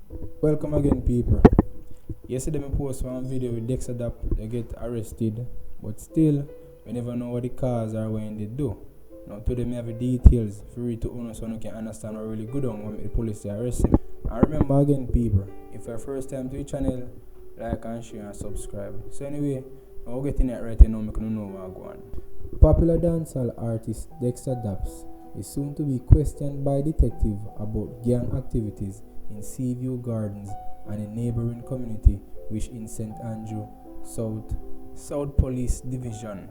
Welcome again, people. Yesterday I posted one video with Dexta Daps. They get arrested, but still we never know what the cause are when they do. Now today I have the details for you to own so you can understand what really good on when the police arrest him. And remember again, people, if you're first time to the channel, like and share and subscribe. So anyway, I'll get in it right now, make you know what go on. Popular dancehall artist Dexta Daps is soon to be questioned by detective about gang activities in Seaview Gardens and a neighboring community which in St. Andrew, South Police Division.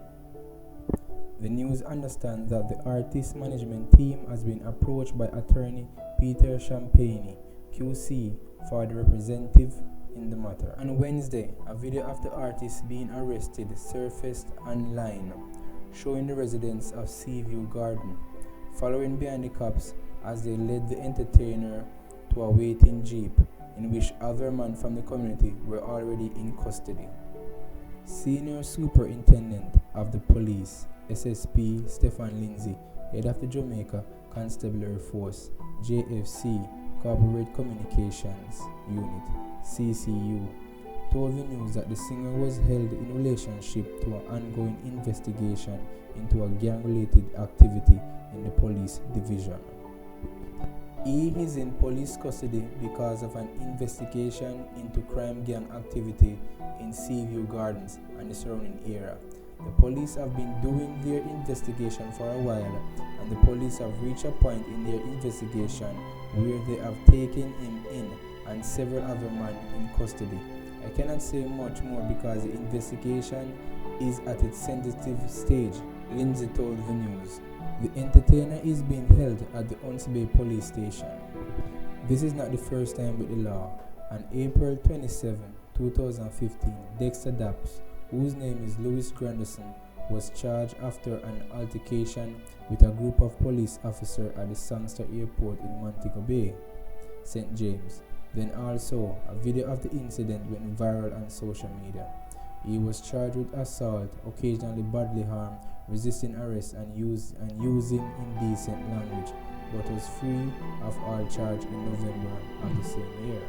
The news understands that the artist management team has been approached by attorney Peter Champagnie QC for the representative in the matter. On Wednesday, a video of the artist being arrested surfaced online, showing the residents of Seaview Garden following behind the cops as they led the entertainer to a waiting jeep in which other men from the community were already in custody. Senior Superintendent of the Police, SSP Lindsay, head of the Jamaica Constabulary Force, JFC Corporate Communications Unit, CCU, told the news that the singer was held in relationship to an ongoing investigation into a gang-related activity in the police division. He is in police custody because of an investigation into crime gang activity in Seaview Gardens and the surrounding area. The police have been doing their investigation for a while, and the police have reached a point in their investigation where they have taken him in and several other men in custody. I cannot say much more because the investigation is at its sensitive stage, Lindsay told the news. The entertainer is being held at the Hunts Bay police station. This is not the first time with the law. On April 27, 2015, Dexta Daps, whose name is Louis Grandison, was charged after an altercation with a group of police officers at the Sangster Airport in Montego Bay, St. James. Then also, a video of the incident went viral on social media. He was charged with assault, occasionally bodily harm, resisting arrest and using indecent language, but was free of all charge in November of the same year.